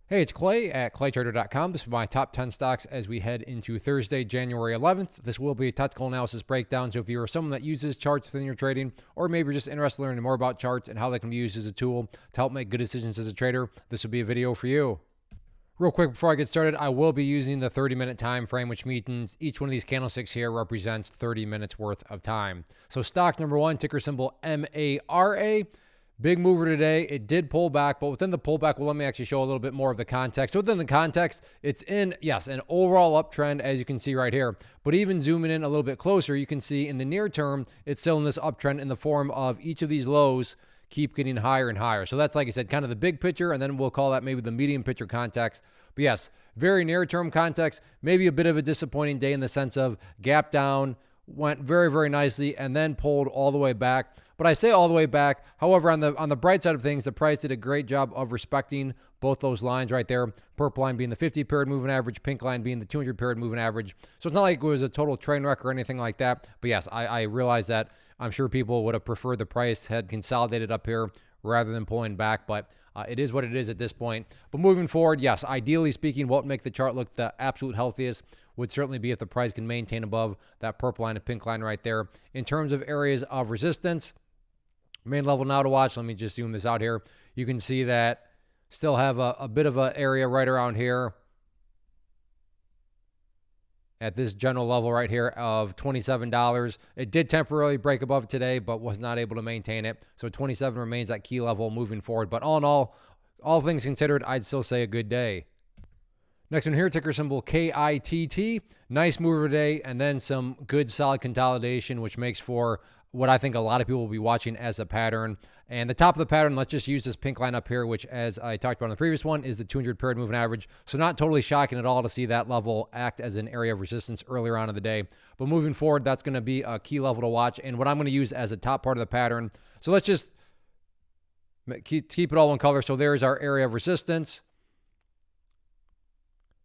Hey, it's Clay at claytrader.com. This is my top 10 stocks as we head into Thursday, January 11th. This will be a technical analysis breakdown. So if you're someone that uses charts within your trading, or maybe you're just interested in learning more about charts and how they can be used as a tool to help make good decisions as a trader, this will be a video for you. Real quick before I get started, I will be using the 30-minute time frame, which means each one of these candlesticks here represents 30 minutes worth of time. So stock number one, ticker symbol MARA. Big mover today. It did pull back, but within the pullback, well, let me actually show a little bit more of the context. So within the context, it's in, yes, an overall uptrend, as you can see right here. But even zooming in a little bit closer, you can see in the near term, it's still in this uptrend in the form of each of these lows keep getting higher and higher. So that's, like I said, kind of the big picture, and then we'll call that maybe the medium picture context. But yes, very near-term context, maybe a bit of a disappointing day in the sense of gap down, went very, very nicely, and then pulled all the way back. But I say all the way back. However, on the bright side of things, the price did a great job of respecting both those lines right there. Purple line being the 50-period moving average, pink line being the 200-period moving average. So it's not like it was a total train wreck or anything like that. But yes, I realize that I'm sure people would have preferred the price had consolidated up here rather than pulling back. But it is what it is at this point. But moving forward, yes, ideally speaking, what would make the chart look the absolute healthiest would certainly be if the price can maintain above that purple line and pink line right there. In terms of areas of resistance, main level now to watch. Let me just zoom this out here. You can see that still have a bit of an area right around here at this general level right here of $27. It did temporarily break above it today, but was not able to maintain it. So 27 remains that key level moving forward. But all in all things considered, I'd still say a good day. Next one here, ticker symbol KITT. Nice mover today, and then some good solid consolidation, which makes for what I think a lot of people will be watching as a pattern. And the top of the pattern, let's just use this pink line up here, which, as I talked about in the previous one, is the 200-period moving average. So not totally shocking at all to see that level act as an area of resistance earlier on in the day. But moving forward, that's going to be a key level to watch, and what I'm going to use as a top part of the pattern. So let's just keep it all in color. So there's our area of resistance.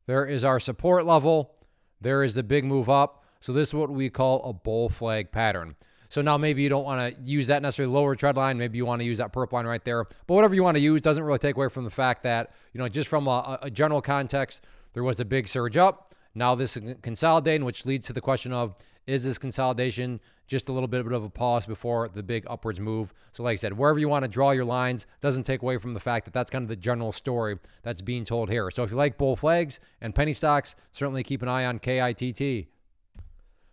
There is our support level. There is the big move up. So this is what we call a bull flag pattern. So now maybe you don't want to use that necessarily lower trend line. Maybe you want to use that purple line right there. But whatever you want to use doesn't really take away from the fact that, just from a general context, there was a big surge up. Now this is consolidating, which leads to the question of, is this consolidation just a little bit of a pause before the big upwards move? So like I said, wherever you want to draw your lines doesn't take away from the fact that that's kind of the general story that's being told here. So if you like bull flags and penny stocks, certainly keep an eye on KITT.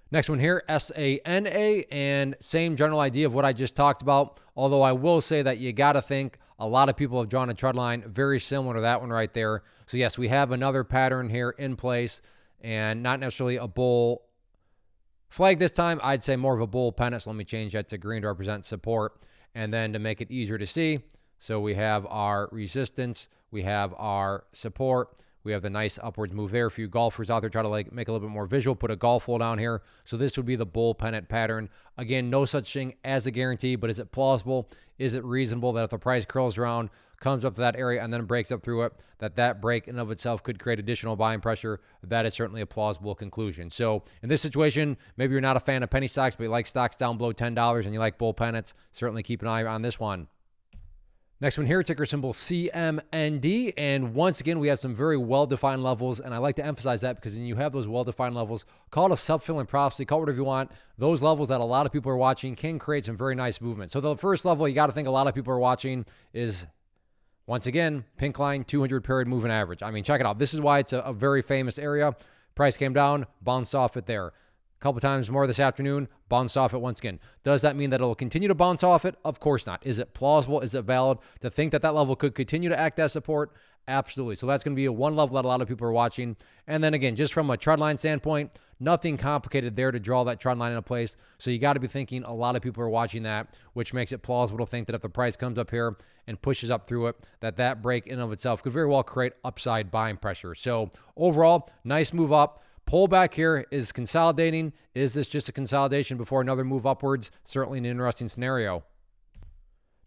Next one here, SANA, and same general idea of what I just talked about, although I will say that you got to think a lot of people have drawn a trend line very similar to that one right there. So yes, we have another pattern here in place, and not necessarily a bull flag this time. I'd say more of a bull pennant, so let me change that to green to represent support, and then to make it easier to see. So we have our resistance, we have our support, we have the nice upwards move there. For you golfers out there, try to make a little bit more visual, put a golf hole down here. So this would be the bull pennant pattern. Again, no such thing as a guarantee, but is it plausible? Is it reasonable that if the price curls around, comes up to that area, and then breaks up through it, that break in and of itself could create additional buying pressure? That is certainly a plausible conclusion. So in this situation, maybe you're not a fan of penny stocks, but you like stocks down below $10 and you like bull pennants, certainly keep an eye on this one. Next one here, ticker symbol CMND. And once again, we have some very well-defined levels. And I like to emphasize that because when you have those well-defined levels, call it a self-fulfilling prophecy, call it whatever you want. Those levels that a lot of people are watching can create some very nice movement. So the first level you got to think a lot of people are watching is, once again, pink line, 200-period moving average. I mean, check it out. This is why it's a very famous area. Price came down, bounced off it there. A couple times more this afternoon, bounced off it once again. Does that mean that it'll continue to bounce off it? Of course not. Is it plausible? Is it valid to think that level could continue to act as support? Absolutely. So that's going to be one level that a lot of people are watching. And then again, just from a trend line standpoint, nothing complicated there to draw that trend line into place. So you got to be thinking a lot of people are watching that, which makes it plausible to think that if the price comes up here and pushes up through it, that break in and of itself could very well create upside buying pressure. So overall, nice move up. Pullback here is consolidating. Is this just a consolidation before another move upwards? Certainly an interesting scenario.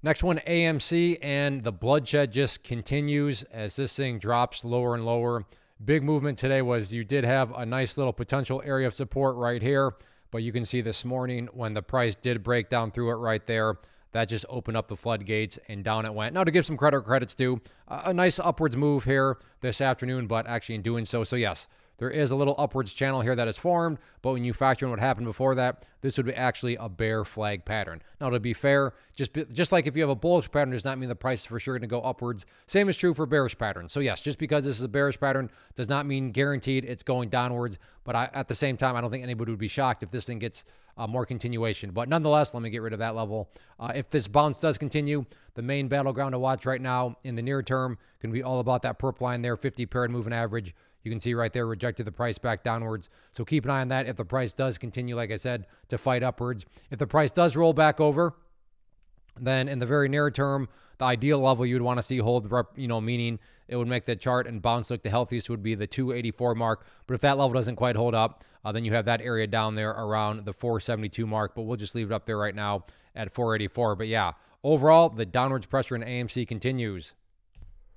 Next one, AMC, and the bloodshed just continues as this thing drops lower and lower. Big movement today was you did have a nice little potential area of support right here, but you can see this morning when the price did break down through it right there, that just opened up the floodgates and down it went. Now, to give some credit where credit's due, a nice upwards move here this afternoon, but actually in doing so, yes, there is a little upwards channel here that is formed, but when you factor in what happened before that, this would be actually a bear flag pattern. Now, to be fair, just like if you have a bullish pattern does not mean the price is for sure going to go upwards. Same is true for bearish patterns. So yes, just because this is a bearish pattern does not mean guaranteed it's going downwards. But at the same time, I don't think anybody would be shocked if this thing gets more continuation. But nonetheless, let me get rid of that level. If this bounce does continue, the main battleground to watch right now in the near term can be all about that purple line there, 50 paired moving average. You can see right there, rejected the price back downwards. So keep an eye on that if the price does continue, like I said, to fight upwards. If the price does roll back over, then in the very near term, the ideal level you'd want to see hold, meaning it would make the chart and bounce look the healthiest would be the 284 mark. But if that level doesn't quite hold up, then you have that area down there around the 472 mark. But we'll just leave it up there right now at 484. But yeah, overall, the downwards pressure in AMC continues.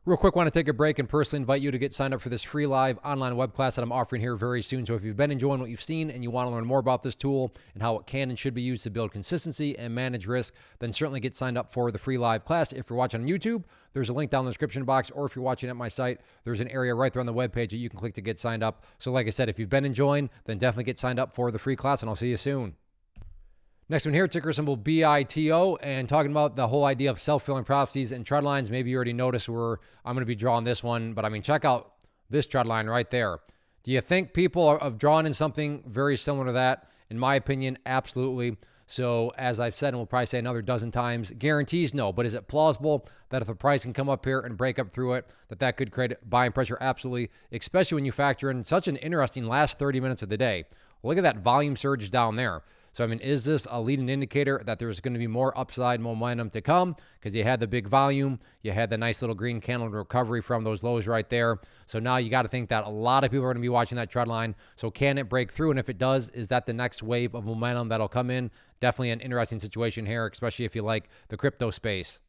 Real quick, want to take a break and personally invite you to get signed up for this free live online web class that I'm offering here very soon. So if you've been enjoying what you've seen and you want to learn more about this tool and how it can and should be used to build consistency and manage risk, then certainly get signed up for the free live class. If you're watching on YouTube, there's a link down in the description box, or if you're watching at my site, there's an area right there on the webpage that you can click to get signed up. So like I said, if you've been enjoying, then definitely get signed up for the free class, and I'll see you soon. Next one here, ticker symbol BITO, and talking about the whole idea of self-fulfilling prophecies and trend lines. Maybe you already noticed where I'm going to be drawing this one, but I mean, check out this trend line right there. Do you think people have drawn in something very similar to that? In my opinion, absolutely. So as I've said, and we'll probably say another dozen times, guarantees no, but is it plausible that if the price can come up here and break up through it, that could create buying pressure? Absolutely, especially when you factor in such an interesting last 30 minutes of the day. Look at that volume surge down there. So, I mean, is this a leading indicator that there's going to be more upside momentum to come? Because you had the big volume, you had the nice little green candle recovery from those lows right there. So now you got to think that a lot of people are going to be watching that trend line. So can it break through? And if it does, is that the next wave of momentum that'll come in? Definitely an interesting situation here, especially if you like the crypto space.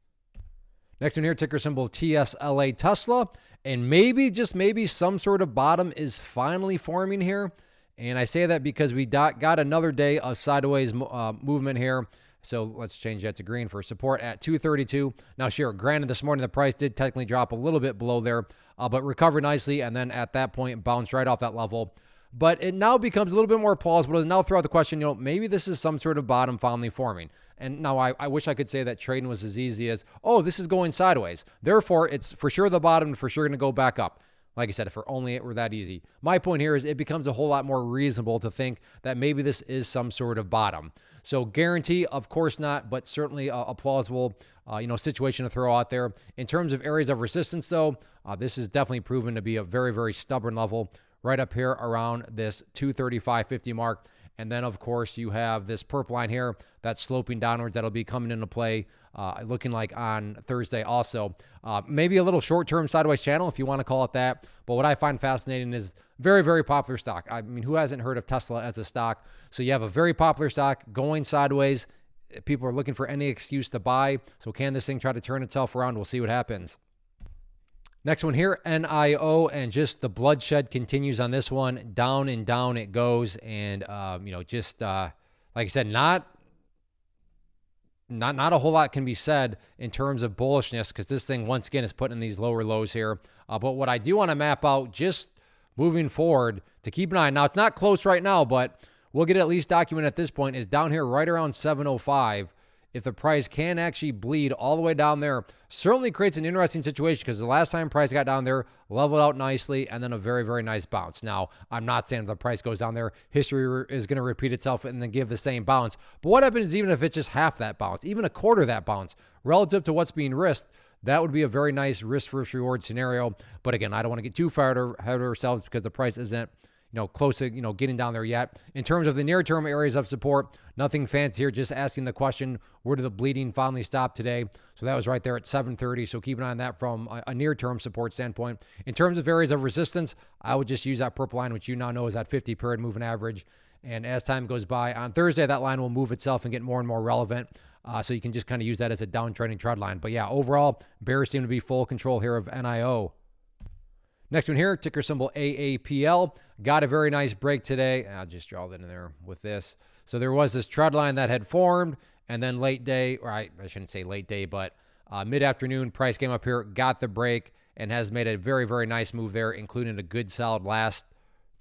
Next one here, ticker symbol TSLA Tesla. And maybe, just maybe, some sort of bottom is finally forming here. And I say that because we got another day of sideways movement here. So let's change that to green for support at 232. Now, sure, granted, this morning the price did technically drop a little bit below there, but recovered nicely. And then at that point, bounced right off that level. But it now becomes a little bit more plausible. And now throughout the question, maybe this is some sort of bottom finally forming. And now I wish I could say that trading was as easy as, oh, this is going sideways. Therefore, it's for sure the bottom and for sure going to go back up. Like I said, if only it were that easy. My point here is it becomes a whole lot more reasonable to think that maybe this is some sort of bottom. So guarantee, of course not, but certainly a plausible, situation to throw out there. In terms of areas of resistance, though, this is definitely proven to be a very, very stubborn level right up here around this 235.50 mark. And then, of course, you have this purple line here that's sloping downwards that'll be coming into play, looking like on Thursday also. Maybe a little short-term sideways channel, if you want to call it that. But what I find fascinating is very, very popular stock. I mean, who hasn't heard of Tesla as a stock? So you have a very popular stock going sideways. People are looking for any excuse to buy. So can this thing try to turn itself around? We'll see what happens. Next one here, NIO, and just the bloodshed continues on this one. Down and down it goes. And, like I said, not a whole lot can be said in terms of bullishness because this thing, once again, is putting in these lower lows here. But what I do want to map out just moving forward to keep an eye on, now it's not close right now, but we'll get at least documented at this point, is down here right around 705. If the price can actually bleed all the way down there, certainly creates an interesting situation because the last time price got down there, leveled out nicely, and then a very, very nice bounce. Now, I'm not saying if the price goes down there, history is going to repeat itself and then give the same bounce. But what happens even if it's just half that bounce, even a quarter of that bounce, relative to what's being risked? That would be a very nice risk versus reward scenario. But again, I don't want to get too far ahead of ourselves because the price isn't close to, getting down there yet. In terms of the near-term areas of support, nothing fancy here, just asking the question, where did the bleeding finally stop today? So that was right there at 730. So keep an eye on that from a near-term support standpoint. In terms of areas of resistance, I would just use that purple line, which you now know is that 50 period moving average. And as time goes by, on Thursday, that line will move itself and get more and more relevant. So you can just kind of use that as a downtrending trend line. But yeah, overall, bears seem to be full control here of NIO. Next one here, ticker symbol AAPL. Got a very nice break today. I'll just draw that in there with this. So there was this trend line that had formed, And then late day, or I shouldn't say late day, but mid-afternoon, price came up here, got the break, and has made a very, very nice move there, including a good solid last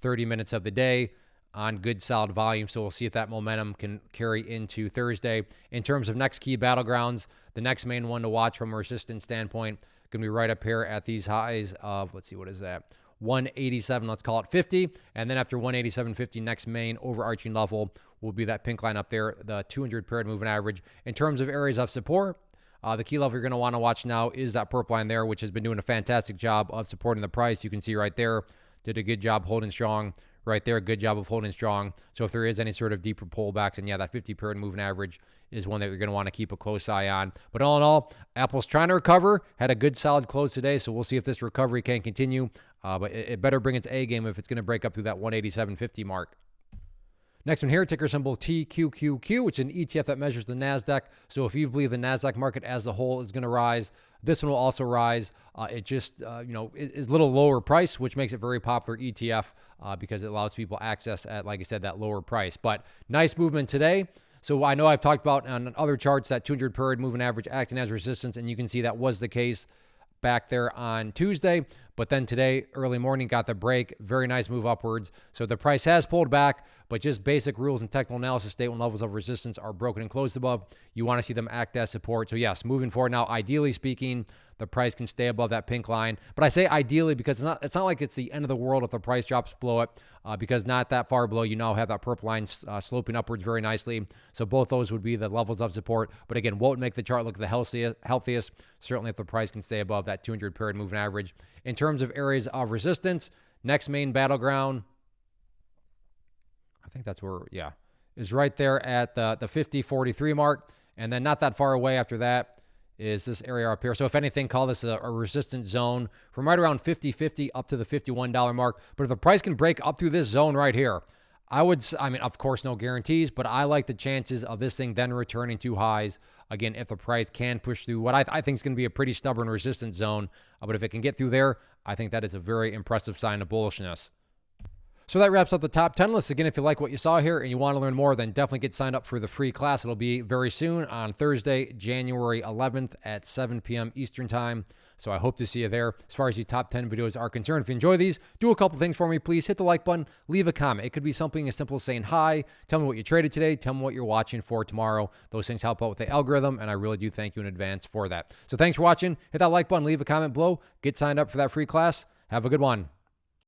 30 minutes of the day on good solid volume. So we'll see if that momentum can carry into Thursday. In terms of next key battlegrounds, the next main one to watch from a resistance standpoint going to be right up here at these highs of, let's see, what is that? 187, let's call it 50. And then after 187.50, next main overarching level will be that pink line up there, the 200 period moving average. In terms of areas of support, the key level you're going to want to watch now is that purple line there, which has been doing a fantastic job of supporting the price. You can see right there, did a good job holding strong. Right there, good job of holding strong. So if there is any sort of deeper pullbacks, and yeah, that 50 period moving average is one that you're going to want to keep a close eye on. But all in all, Apple's trying to recover, had a good solid close today, so we'll see if this recovery can continue. But it better bring its A game if it's going to break up through that 187.50 mark. Next one here, ticker symbol TQQQ, which is an ETF that measures the NASDAQ. So if you believe the NASDAQ market as a whole is going to rise, this one will also rise. It just, is a little lower price, which makes it very popular ETF because it allows people access at, like I said, that lower price. But nice movement today. So I know I've talked about on other charts that 200 period moving average acting as resistance, and you can see that was the case back there on Tuesday. But then today, early morning, got the break. Very nice move upwards. So the price has pulled back, but just basic rules and technical analysis state when levels of resistance are broken and closed above, you want to see them act as support. So yes, moving forward now, ideally speaking, the price can stay above that pink line. But I say ideally because it's not like it's the end of the world if the price drops below it, because not that far below, you now have that purple line sloping upwards very nicely. So both those would be the levels of support. But again, won't make the chart look the healthiest, certainly if the price can stay above that 200 period moving average. In terms of areas of resistance, next main battleground, I think that's where, is right there at the 50.43 mark. And then not that far away after that is this area up here. So if anything, call this a resistance zone from right around 50.50 up to the $51 mark. But if the price can break up through this zone right here, I mean, of course, no guarantees, but I like the chances of this thing then returning to highs. Again, if the price can push through what I think is going to be a pretty stubborn resistance zone, but if it can get through there, I think that is a very impressive sign of bullishness. So that wraps up the top 10 list. Again, if you like what you saw here and you want to learn more, then definitely get signed up for the free class. It'll be very soon on Thursday, January 11th at 7 p.m. Eastern Time. So I hope to see you there. As far as the top 10 videos are concerned, if you enjoy these, do a couple things for me, please. Hit the like button, leave a comment. It could be something as simple as saying hi, tell me what you traded today, tell me what you're watching for tomorrow. Those things help out with the algorithm, and I really do thank you in advance for that. So thanks for watching. Hit that like button, leave a comment below, get signed up for that free class. Have a good one.